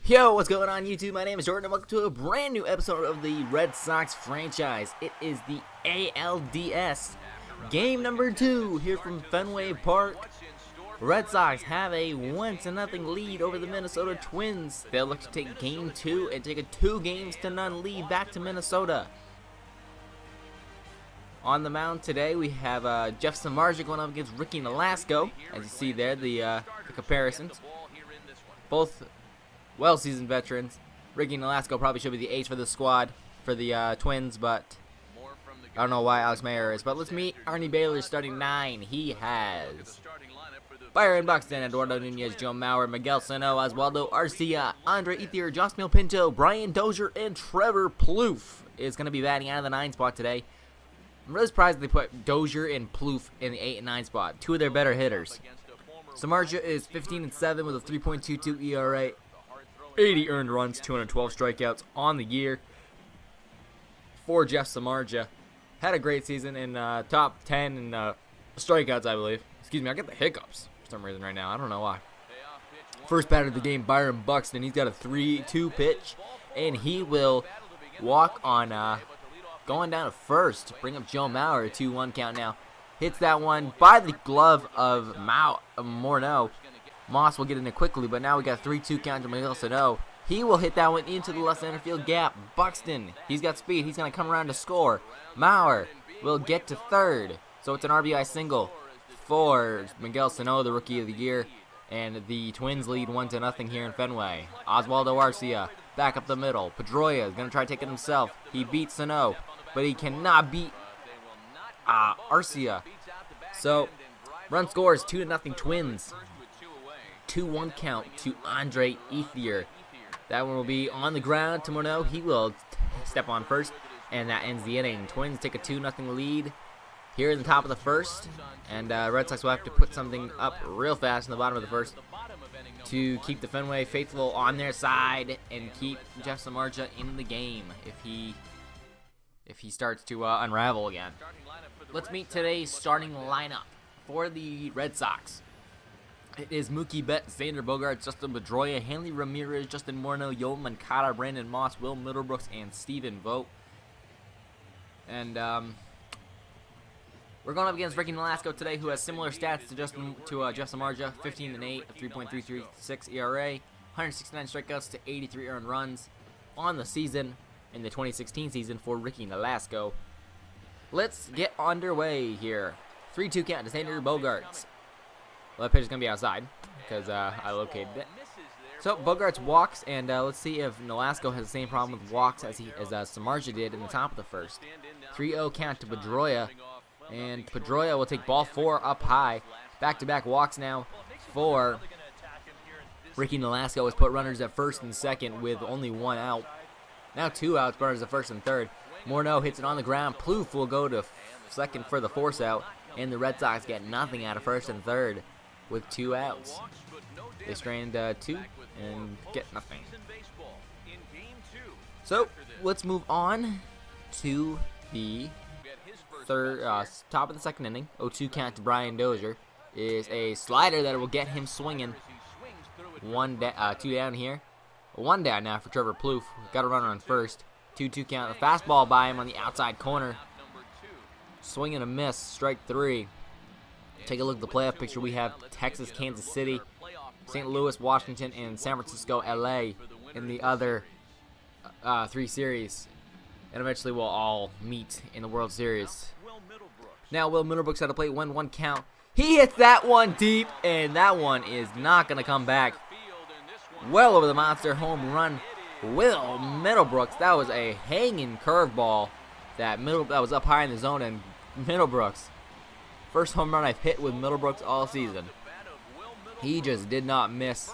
Yo, what's going on YouTube? My name is Jordan and welcome to a brand new episode of the Red Sox franchise. It is the ALDS game number 2 here from Fenway Park. Red Sox have a 1-0 lead over the Minnesota Twins. They'll look to take game 2 and take a 2-0 lead back to Minnesota. On the mound today we have Jeff Samardzija going up against Ricky Nolasco. As you see there, the comparisons. Both well-seasoned veterans. Ricky Nolasco probably should be the ace for the squad for the Twins, but I don't know why Alex Mayer is. But let's meet Arnie Baylor starting 9. He has Byron Buxton, Eduardo Nunez, Joe Mauer, Miguel Sano, Oswaldo Arcia, Andre Ethier, Josmil Pinto, Brian Dozier, and Trevor Plouffe is going to be batting out of the 9 spot today. I'm really surprised they put Dozier and Plouffe in the 8 and 9 spot. Two of their better hitters. Samardzija is 15-7 with a 3.22 ERA. 80 earned runs, 212 strikeouts on the year for Jeff Samardzija. Had a great season in top 10 in strikeouts, I believe. Excuse me, I get the hiccups for some reason right now. I don't know why. First batter of the game, Byron Buxton. He's got a 3-2 pitch, and he will walk on going down to first. Bring up Joe Mauer, a 2-1 count now. Hits that one by the glove of Morneau. Moss will get in it quickly, but now we got a 3-2 count to Miguel Sano. He will hit that one into the left center field gap. Buxton, he's got speed. He's going to come around to score. Mauer will get to third. So it's an RBI single for Miguel Sano, the Rookie of the Year. And the Twins lead 1-0 here in Fenway. Oswaldo Arcia back up the middle. Pedroia is going to try to take it himself. He beats Sano, but he cannot beat Arcia. So run scores 2-0 Twins. 2-1 count to Andre Ethier. That one will be on the ground to Morneau. He will step on first, and that ends the inning. Twins take a 2-0 lead here in the top of the first, and Red Sox will have to put something up real fast in the bottom of the first to keep the Fenway faithful on their side and keep Jeff Samardzija in the game if he starts to unravel again. Let's meet today's starting lineup for the Red Sox. It is Mookie Betts, Xander Bogaerts, Justin Pedroia, Hanley Ramirez, Justin Morneau, Yoel Moncada, Brandon Moss, Will Middlebrooks, and Stephen Vogt. And we're going up against Ricky Nolasco today, who has similar stats to Jeff Samardzija: 15-8, a 3.336 ERA, 169 strikeouts to 83 earned runs on the season in the 2016 season for Ricky Nolasco. Let's get underway here. 3-2 count to Xander Bogaerts. Well, that pitch is going to be outside because I located it. So Bogaerts walks, and let's see if Nolasco has the same problem with walks as Samardzija did in the top of the first. 3-0 count to Pedroia, and Pedroia will take ball 4 up high. Back-to-back walks now for Ricky Nolasco has put runners at first and second with only 1 out. Now 2 outs, runners at first and third. Morneau hits it on the ground. Plouffe will go to second for the force out, and the Red Sox get nothing out of first and third with 2 outs. They strained 2 and get nothing. So let's move on to the top of the second inning. 0-2 count to Brian Dozier is a slider that will get him swinging. 2 down here. 1 down now for Trevor Plouffe. Got a runner on first. 2-2 count. The fastball by him on the outside corner. Swing and a miss. Strike 3. Take a look at the playoff picture. We have Texas, Kansas City, St. Louis, Washington, and San Francisco, LA in the other 3 series. And eventually we'll all meet in the World Series. Now Will Middlebrooks at the plate, 1-1 count. He hits that one deep, and that one is not going to come back. Well over the monster home run. Will Middlebrooks, that was a hanging curveball that was up high in the zone, and Middlebrooks, first home run I've hit with Middlebrooks all season. He just did not miss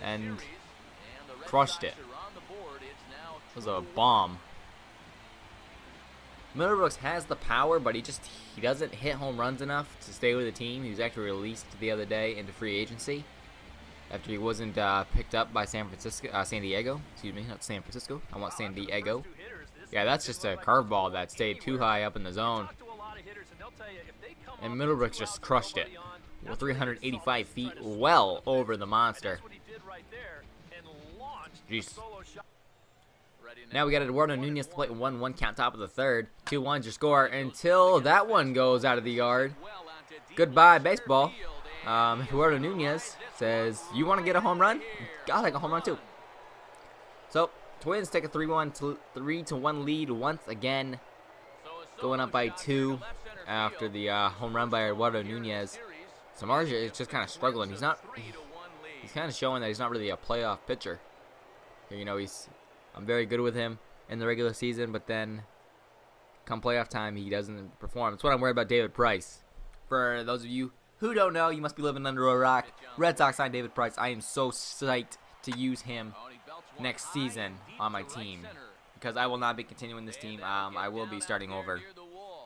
and crushed it. It was a bomb. Middlebrooks has the power, but he doesn't hit home runs enough to stay with the team. He was actually released the other day into free agency after he wasn't picked up by San Diego. Excuse me, not San Francisco. I want San Diego. Yeah, that's just a curveball that stayed too high up in the zone. And Middlebrooks just crushed it. 385 feet, well over the monster. Jeez. Now we got Eduardo Nunez to play 1-1 count, top of the third. 2-1's your score until that one goes out of the yard. Goodbye, baseball. Eduardo Nunez says, you want to get a home run? I'll take a home run too. So, Twins take a 3-1 lead once again. Going up by 2 after the home run by Eduardo Nunez. Samardzija is just kind of struggling. He's kind of showing that he's not really a playoff pitcher. You know, I'm very good with him in the regular season, but then come playoff time, he doesn't perform. That's what I'm worried about David Price. For those of you who don't know, you must be living under a rock. Red Sox signed David Price. I am so psyched to use him next season on my team, because I will not be continuing this team. I will be starting over,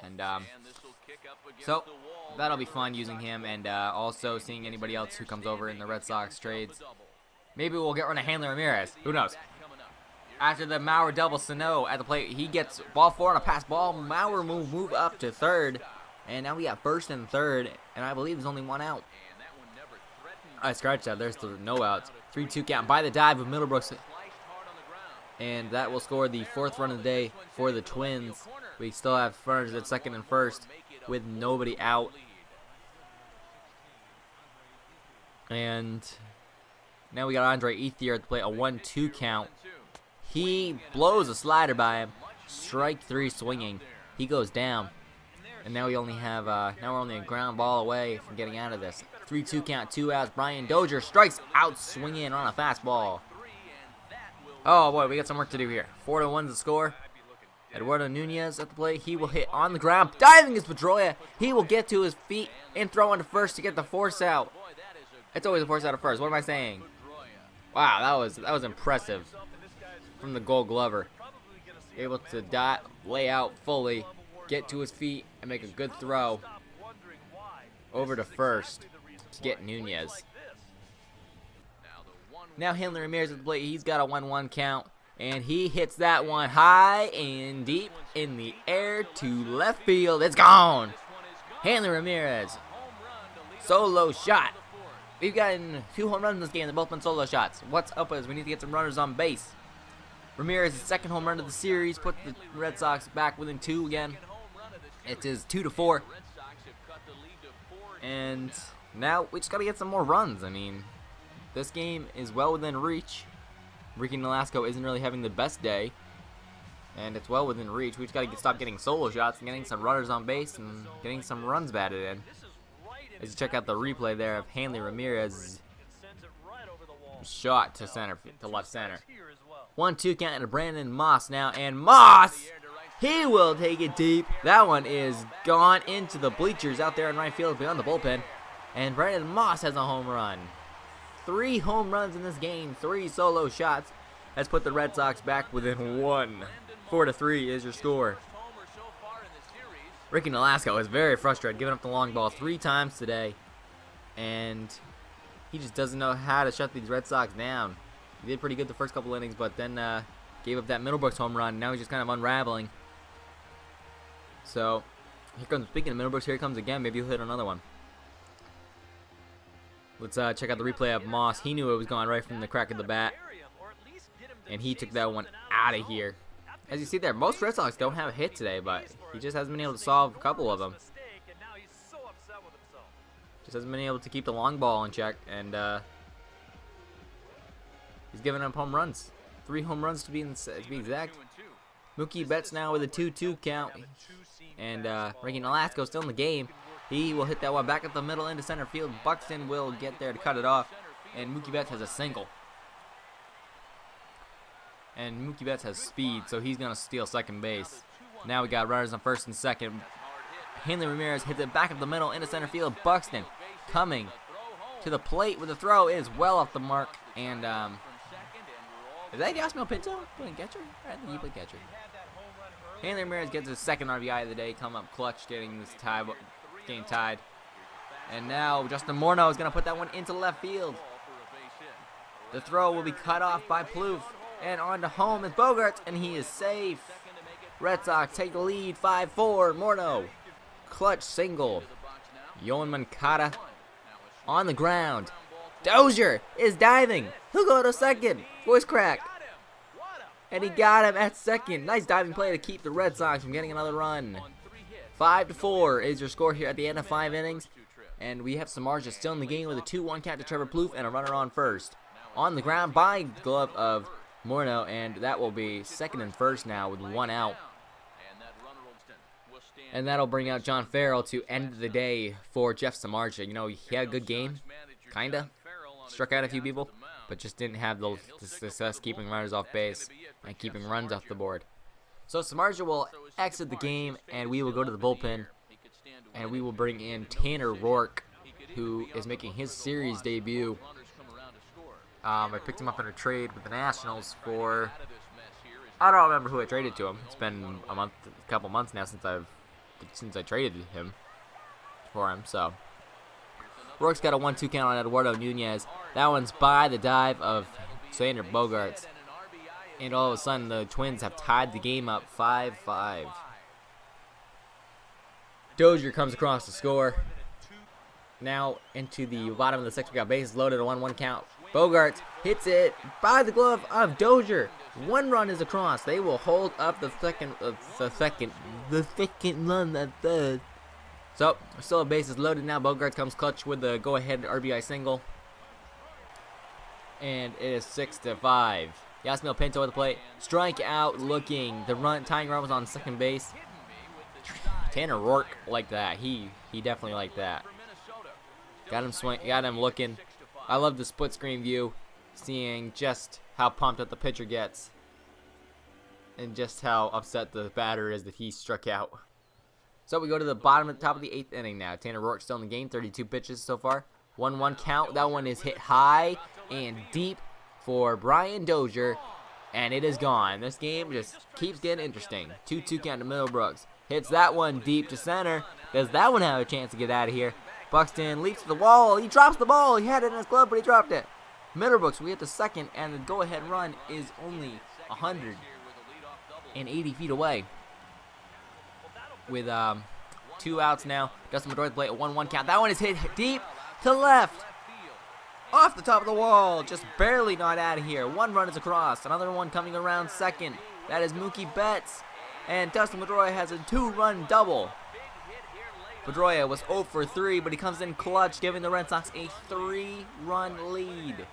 and so that'll be fun using him, and also seeing anybody else who comes over in the Red Sox trades. Maybe we'll get rid of Hanley Ramirez. Who knows? After the Mauer double Sano at the plate, he gets ball 4 on a pass ball. Mauer will move up to third, and now we got first and third, and I believe there's only 1 out. I scratched that. There's the no outs. 3-2 count by the dive of Middlebrooks. And that will score the 4th run of the day for the Twins. We still have runners at second and first with nobody out. And now we got Andre Ethier to play a 1-2 count. He blows a slider by him. Strike 3 swinging. He goes down. And now we only have now we're only a ground ball away from getting out of this. 3-2 count, 2 outs. Brian Dozier strikes out swinging on a fastball. Oh boy, we got some work to do here. 4-1's the score. Eduardo Nunez at the plate. He will hit on the ground. Diving is Pedroia. He will get to his feet and throw into first to get the force out. It's always a force out of first. What am I saying? Wow, that was impressive from the Gold Glover. Able to lay out fully, get to his feet, and make a good throw over to first to get Nunez. Now Hanley Ramirez at the plate. He's got a 1-1 count, and he hits that one high and deep in the air to left field. It's gone. Hanley Ramirez, solo shot. We've gotten 2 home runs in this game. They've both been solo shots. What's up is we need to get some runners on base. Ramirez's 2nd home run of the series put the Red Sox back within 2 again. It is 2-4. And now we just got to get some more runs. I mean, this game is well within reach. Ricky Nolasco isn't really having the best day, and it's well within reach. We just got to stop getting solo shots and getting some runners on base and getting some runs batted in. As you check out the replay there of Hanley Ramirez shot to center, to left center. 1-2 count to Brandon Moss now, and Moss, he will take it deep. That one is gone into the bleachers out there in right field beyond the bullpen, and Brandon Moss has a home run. 3 home runs in this game, 3 solo shots. That's put the Red Sox back within 1. 4-3 is your score. Ricky Nolasco is very frustrated, giving up the long ball 3 times today, and he just doesn't know how to shut these Red Sox down. He did pretty good the first couple innings, but then gave up that Middlebrooks home run. Now he's just kind of unraveling. So, here comes, speaking of Middlebrooks, here he comes again. Maybe he'll hit another one. Let's check out the replay of Moss. He knew it was going right from the crack of the bat, and he took that one out of here. As you see there, most Red Sox don't have a hit today, but he just hasn't been able to solve a couple of them. Just hasn't been able to keep the long ball in check, and he's giving up home runs. 3 home runs to be exact. Mookie Betts now with a 2-2 count, and Ricky Nolasco still in the game. He will hit that one back up the middle into center field. Buxton will get there to cut it off, and Mookie Betts has a single. And Mookie Betts has speed, so he's going to steal second base. Now we got runners on first and second. Hanley Ramirez hits it back up the middle into center field. Buxton coming to the plate with a throw. It is well off the mark. And, is that Yasmil Pinto playing catcher? I think he played catcher. Hanley Ramirez gets his 2nd RBI of the day. Come up clutch, getting this game tied. And now Justin Morneau is going to put that one into left field. The throw will be cut off by Plouffe. And on to home is Bogaerts, and he is safe. Red Sox take the lead, 5-4. Morneau, clutch single. Yoan Moncada on the ground. Dozier is diving. He'll go to second. Voice crack. And he got him at second. Nice diving play to keep the Red Sox from getting another run. 5-4 is your score here at the end of 5 innings. And we have Samardzija still in the game with a 2-1 count to Trevor Plouffe and a runner on first. On the ground by the glove of Morneau, and that will be second and first now with 1 out. And that'll bring out John Farrell to end the day for Jeff Samardzija. You know, he had a good game, kinda. Struck out a few people, but just didn't have the success keeping runners off base and keeping runs off the board. So Samardzija will exit the game, and we will go to the bullpen, and we will bring in Tanner Roark, who is making his series debut. I picked him up in a trade with the Nationals for, I don't remember who I traded to him. It's been a couple months now since I traded him for him. So Roark's got a 1-2 count on Eduardo Nunez. That one's by the dive of Xander Bogaerts. And all of a sudden, the Twins have tied the game up 5-5. Dozier comes across to score. Now into the bottom of the 6th, we got bases loaded, a 1-1 count. Bogaerts hits it by the glove of Dozier. 1 run is across. They will hold up the second run, the third. So, still a bases loaded now. Bogaerts comes clutch with the go-ahead RBI single. And it is 6-5. Yasmil Pinto at the plate. Strike out looking. The tying run was on second base. Tanner Roark liked that. He definitely liked that. Got him looking. I love the split screen view, seeing just how pumped up the pitcher gets and just how upset the batter is that he struck out. So we go to the top of the 8th inning now. Tanner Roark still in the game, 32 pitches so far. 1-1 count. That one is hit high and deep for Brian Dozier, and it is gone. This game just keeps getting interesting. 2-2 count to Middlebrooks. Hits that one deep to center. Does that one have a chance to get out of here? Buxton leaps to the wall. He drops the ball. He had it in his glove, but he dropped it. Middlebrooks, we hit the second, and the go-ahead run is only 180 feet away. With 2 outs now. Dustin Pedroia play a 1-1 count. That one is hit deep to left. Off the top of the wall. Just barely not out of here. 1 run is across. Another one coming around second. That is Mookie Betts. And Dustin Pedroia has a 2-run double. Pedroia was 0 for 3, but he comes in clutch, giving the Red Sox a 3-run lead.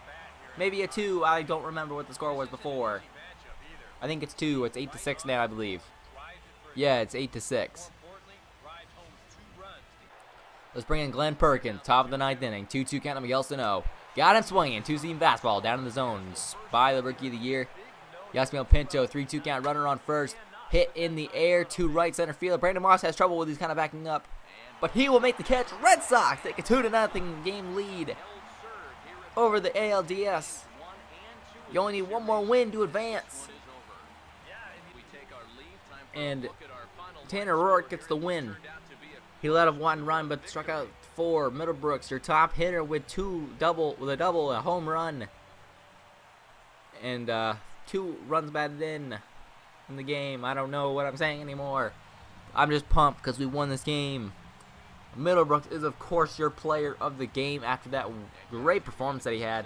Maybe a 2. I don't remember what the score was before. I think it's 2. It's 8-6 now, I believe. Yeah, it's 8-6. Let's bring in Glenn Perkins, top of the 9th inning. 2-2 count to Miguel Sano. Got him swinging. 2-seam fastball down in the zone by the Rookie of the Year. Yasmil Pinto, 3-2 count, runner on first. Hit in the air to right center field. Brandon Moss has trouble with these kind of backing up, but he will make the catch. Red Sox take a 2-0 game lead over the ALDS. You only need 1 more win to advance. And Tanner Roark gets the win. He let up 1 run, but struck out 4. Middlebrooks, your top hitter, with a double, a home run, and 2 runs batted in the game. I don't know what I'm saying anymore. I'm just pumped because we won this game. Middlebrooks is, of course, your player of the game after that great performance that he had.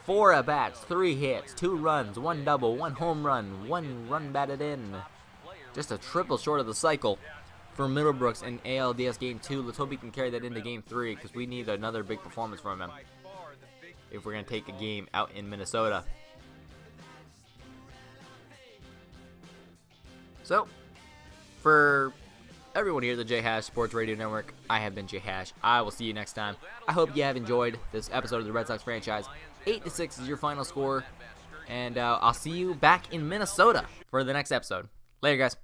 4 at-bats, 3 hits, 2 runs, 1 double, 1 home run, 1 run batted in. Just a triple short of the cycle for Middlebrooks in ALDS Game 2. Let's hope he can carry that into Game 3 because we need another big performance from him if we're going to take a game out in Minnesota. So, for everyone here at the JHACH Sports Radio Network, I have been JHACH. I will see you next time. I hope you have enjoyed this episode of the Red Sox franchise. 8-6 is your final score, and I'll see you back in Minnesota for the next episode. Later, guys.